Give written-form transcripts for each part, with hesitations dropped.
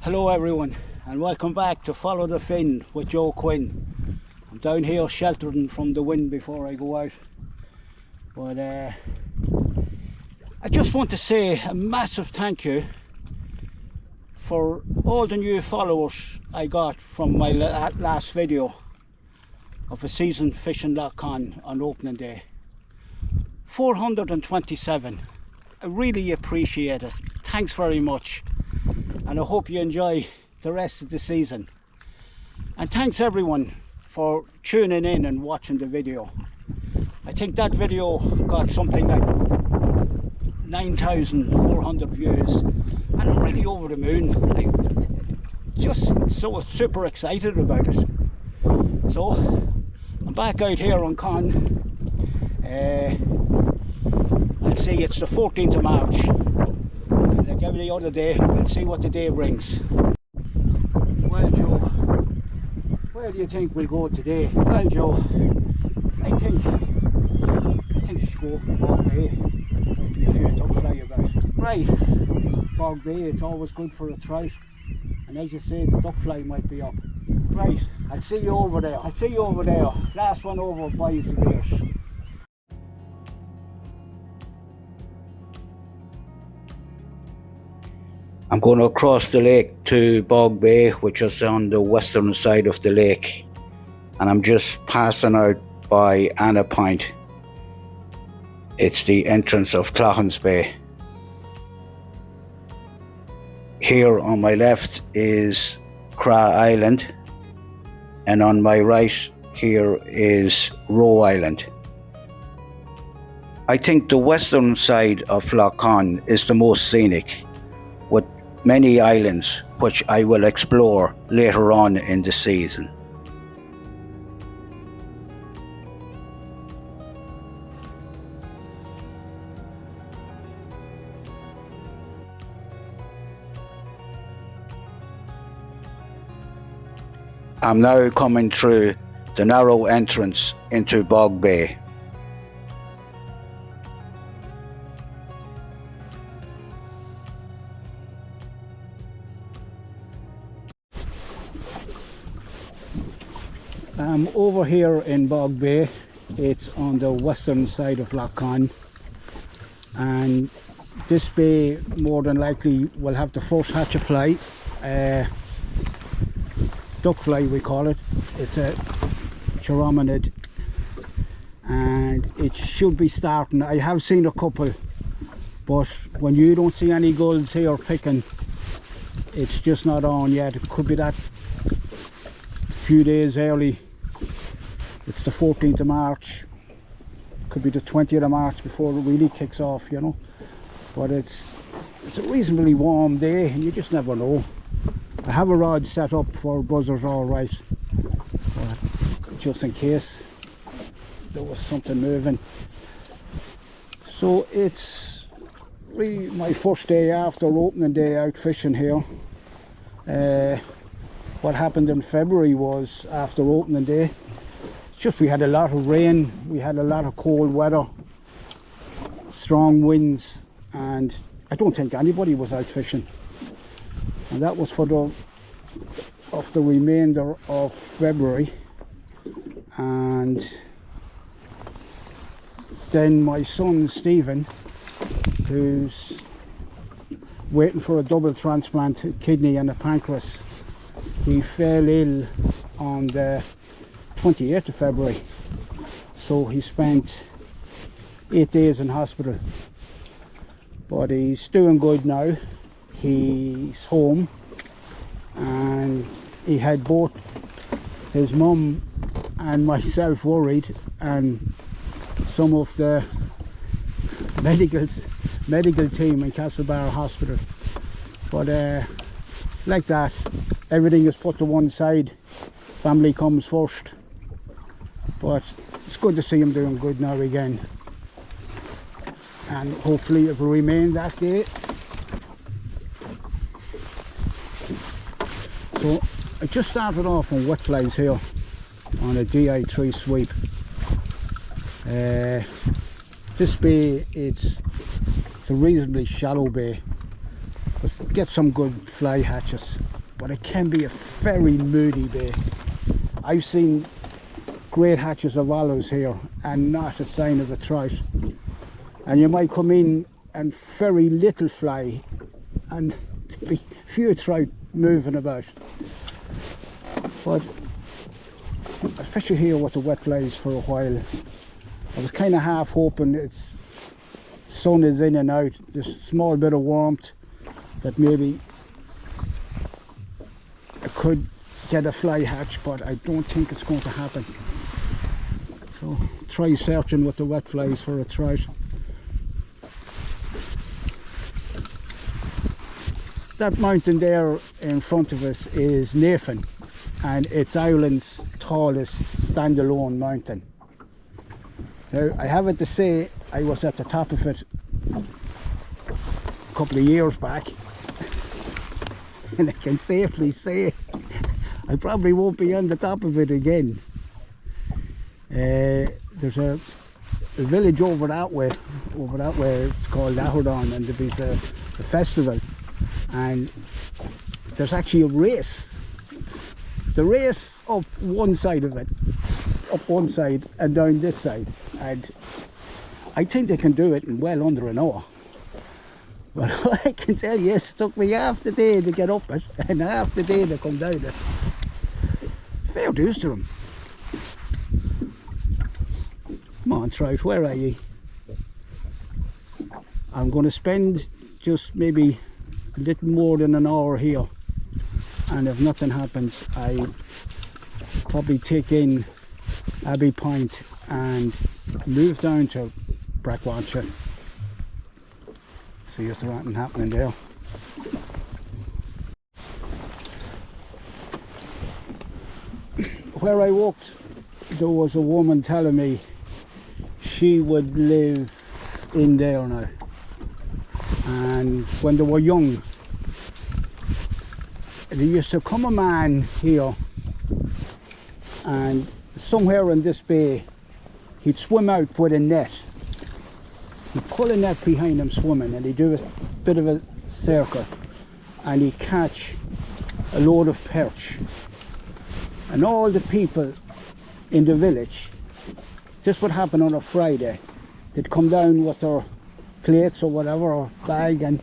Hello everyone, and welcome back to Follow the Fin with Joe Quinn. I'm down here sheltering from the wind before I go out, but I just want to say a massive thank you for all the new followers I got from my last video of a season fishing Lough Conn on opening day. 427. I really appreciate it. Thanks very much. And I hope you enjoy the rest of the season. And thanks everyone for tuning in and watching the video. I think that video got something like 9,400 views, and I'm really over the moon. I'm just so super excited about it. So I'm back out here on Conn. Let's see, it's the 14th of March. Like every other day, we'll see what the day brings. Well, Joe, where do you think we'll go today? Well, Joe, I think we should go Bog Bay. Might be a few duck fly about. Right, Bog Bay, it's always good for a trout, and as you say, the duck fly might be up. Right, I'll see you over there. Last one over buys the beers. I'm going to cross the lake to Bog Bay, which is on the western side of the lake, and I'm just passing out by Anna Point. It's the entrance of Lough Conn Bay. Here on my left is Cra Island, and on my right here is Roe Island. I think the western side of Lough Conn is the most scenic, with many islands which I will explore later on in the season. I'm now coming through the narrow entrance into Bog Bay. I'm over here in Bog Bay. It's on the western side of Lough Conn, and this bay more than likely will have the first hatch of fly, duck fly we call it. It's a chiromonid, and it should be starting. I have seen a couple, but when you don't see any gulls here picking, it's just not on yet. It could be that few days early. It's the 14th of March, could be the 20th of March before it really kicks off, you know. But it's a reasonably warm day, and you just never know. I have a rod set up for buzzers all right, but just in case there was something moving. So it's really my first day after opening day out fishing here. What happened in February was, after opening day, just we had a lot of rain, we had a lot of cold weather, strong winds, and I don't think anybody was out fishing. And that was for the remainder of February. And then my son Stephen, who's waiting for a double transplant, a kidney and a pancreas, he fell ill on the 28th of February, so he spent 8 days in hospital, but he's doing good now. He's home, and he had both his mum and myself worried, and some of the medical team in Castlebar Hospital, but like that, everything is put to one side. Family comes first. But it's good to see him doing good now again, and hopefully it will remain that day. So I just started off on wet flies here on a DI3 sweep. This bay, it's a reasonably shallow bay. get some good fly hatches, but it can be a very moody bay. I've seen great hatches of olives here and not a sign of a trout, and you might come in and very little fly and be few trout moving about. But especially here with the wet flies for a while, I was kind of half hoping it's sun is in and out, just a small bit of warmth, that maybe I could get a fly hatch, but I don't think it's going to happen. So try searching with the wet flies for a trout. That mountain there in front of us is Nathan, and it's Ireland's tallest standalone mountain. Now, I have it to say, I was at the top of it a couple of years back, and I can safely say I probably won't be on the top of it again. There's a village over that way, it's called Lough Conn, and there's a festival, and there's actually a race. The race up one side of it, up one side and down this side, and I think they can do it in well under an hour. But I can tell you, it took me half the day to get up it and half the day to come down it. Fair dues to them. Come on, trout, where are ye? I'm going to spend just maybe a little more than an hour here, and if nothing happens, I probably take in Abbey Point and move down to Brackwatcher. See if there's anything happening there. Where I walked, there was a woman telling me she would live in there now, and when they were young, there used to come a man here, and somewhere in this bay he'd swim out with a net. He'd pull a net behind him swimming, and he'd do a bit of a circle, and he'd catch a load of perch. And all the people in the village, this would happen on a Friday, they'd come down with their plates or whatever, or bag, and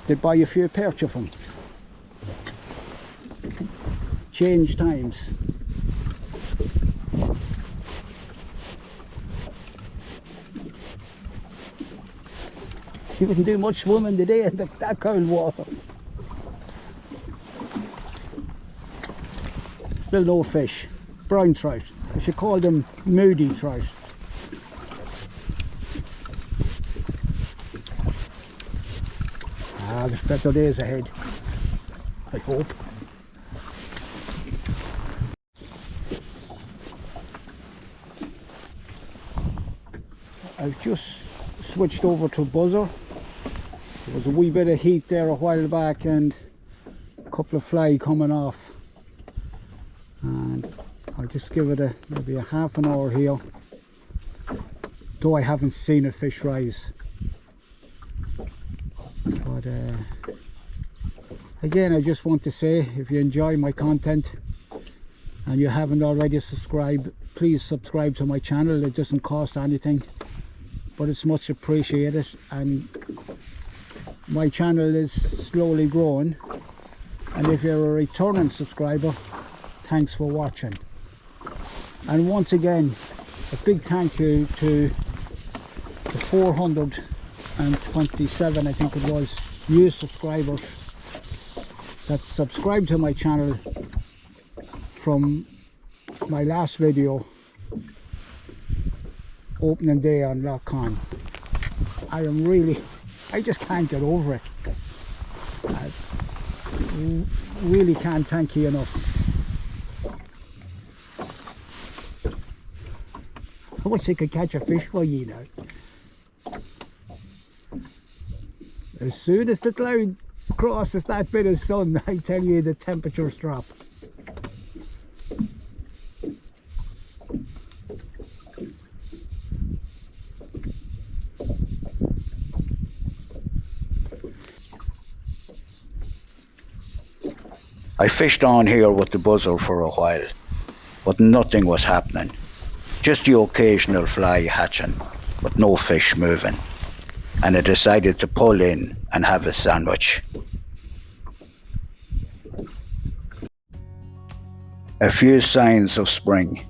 they'd buy a few perch of him. Change times. You wouldn't do much swimming today in that cold water. Still no fish. Brown trout. I should call them moody trout. There's better days ahead, I hope. I've just switched over to buzzer. There was a wee bit of heat there a while back and a couple of fly coming off, and I'll just give it maybe a half an hour here, though I haven't seen a fish rise. But again, I just want to say, if you enjoy my content and you haven't already subscribed, please subscribe to my channel. It doesn't cost anything, but it's much appreciated, and my channel is slowly growing. And if you're a returning subscriber, thanks for watching. And once again, a big thank you to the 427, I think it was, new subscribers that subscribed to my channel from my last video, opening day on Lough Conn. I just can't get over it. I really can't thank you enough. I wish I could catch a fish for you now. As soon as the cloud crosses that bit of sun, I tell you, the temperatures drop. I fished on here with the buzzer for a while, but nothing was happening. Just the occasional fly hatching, but no fish moving. And I decided to pull in and have a sandwich. A few signs of spring.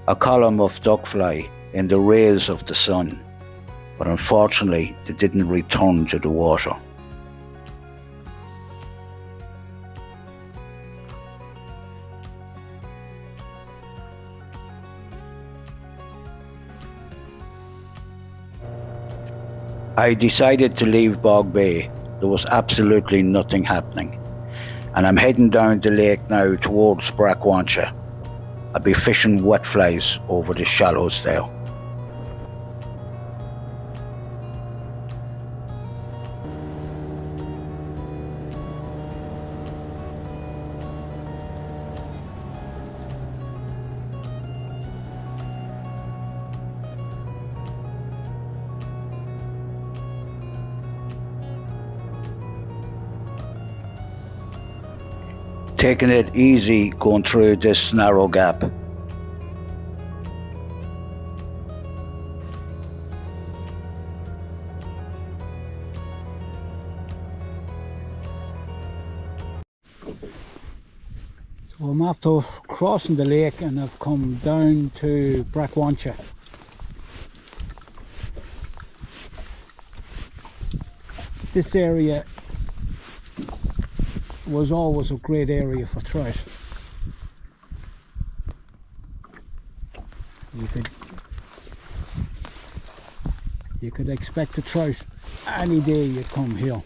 A column of duckfly in the rays of the sun, but unfortunately they didn't return to the water. I decided to leave Bog Bay. There was absolutely nothing happening, and I'm heading down the lake now towards Brackwancha. I'll be fishing wet flies over the shallows there. Taking it easy going through this narrow gap. So I'm after crossing the lake and I've come down to Brackwancha. This area was always a great area for trout. You could expect a trout any day you come here.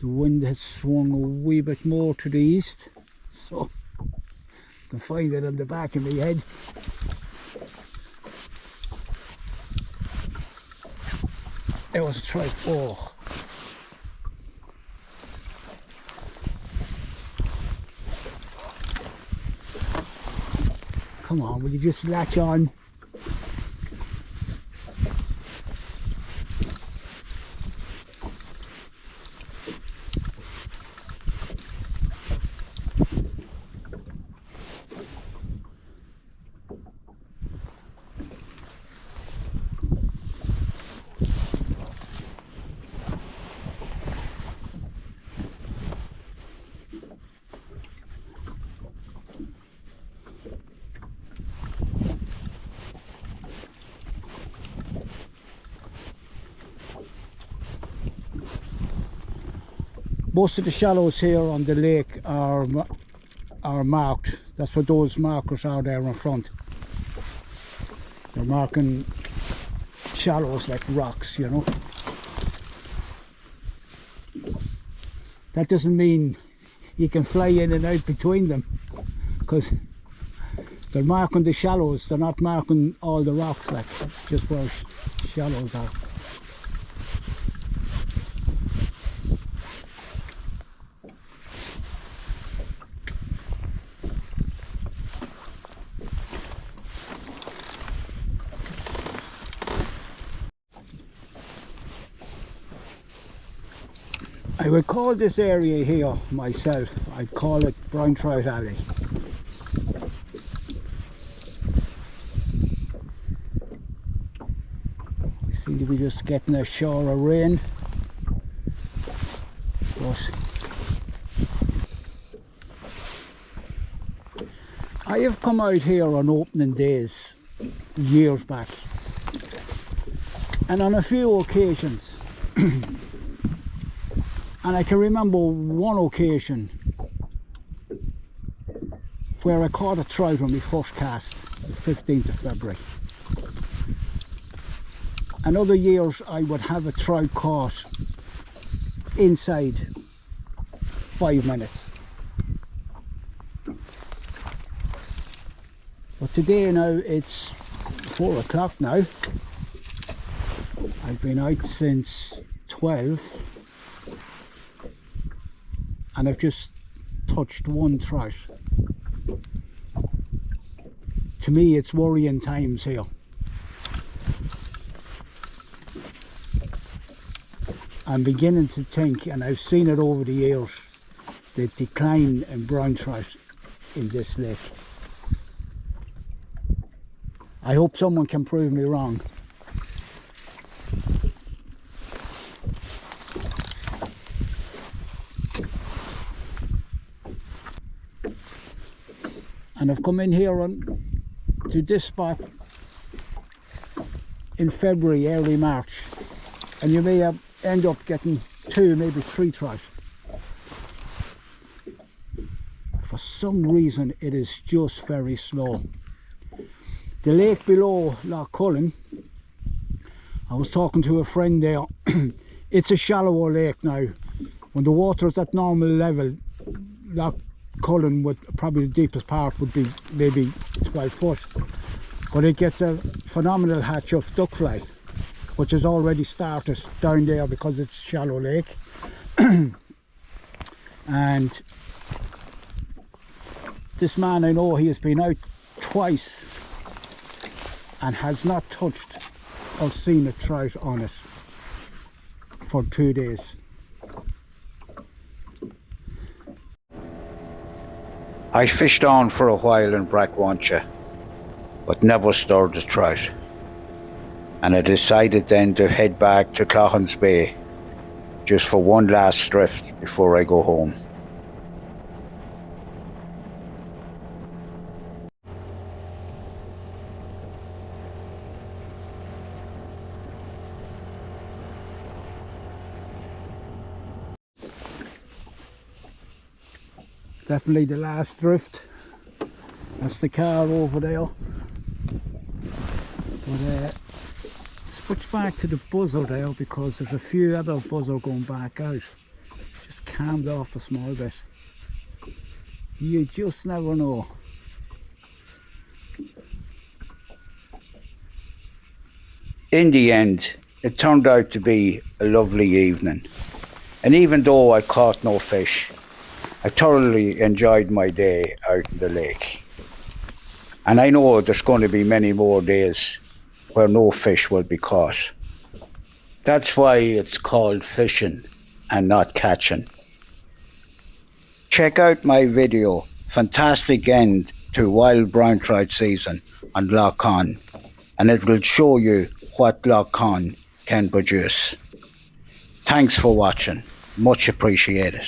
The wind has swung a wee bit more to the east, so I can find it on the back of my head. There was a trout. Oh. Come on, will you just latch on? Most of the shallows here on the lake are marked. That's what those markers are there in front. They're marking shallows like rocks, you know. That doesn't mean you can fly in and out between them, because they're marking the shallows. They're not marking all the rocks, like just where shallows are. I would call this area here myself, I'd call it Brown Trout Alley. We seem to be just getting a shower of rain, but I have come out here on opening days years back, and on a few occasions And I can remember one occasion where I caught a trout on my first cast, the 15th of February. And other years I would have a trout caught inside 5 minutes. But today now it's 4 o'clock now. I've been out since 12 and I've just touched one trout. To me it's worrying times here. I'm beginning to think, and I've seen it over the years, the decline in brown trout in this lake. I hope someone can prove me wrong. And I've come in here to this spot in February, early March, and you may end up getting 2, maybe 3 trout. For some reason it is just very slow. The lake below Lough Conn, I was talking to a friend there, it's a shallower lake now. When the water is at normal level, Lough Conn would probably the deepest part would be maybe 12 foot. But it gets a phenomenal hatch of duckfly, which has already started down there because it's a shallow lake. And this man, I know, he has been out twice and has not touched or seen a trout on it for 2 days. I fished on for a while in Brackwancha, but never stirred a trout. And I decided then to head back to Cloughon's Bay just for one last drift before I go home. Definitely the last drift. That's the car over there. But switch back to the buzzer there because there's a few other buzzer going back out. Just calmed off a small bit. You just never know. In the end, it turned out to be a lovely evening. And even though I caught no fish, I thoroughly enjoyed my day out in the lake. And I know there's going to be many more days where no fish will be caught. That's why it's called fishing and not catching. Check out my video, Fantastic End to Wild Brown Trout Season on Lough Conn, and it will show you what Lough Conn can produce. Thanks for watching. Much appreciated.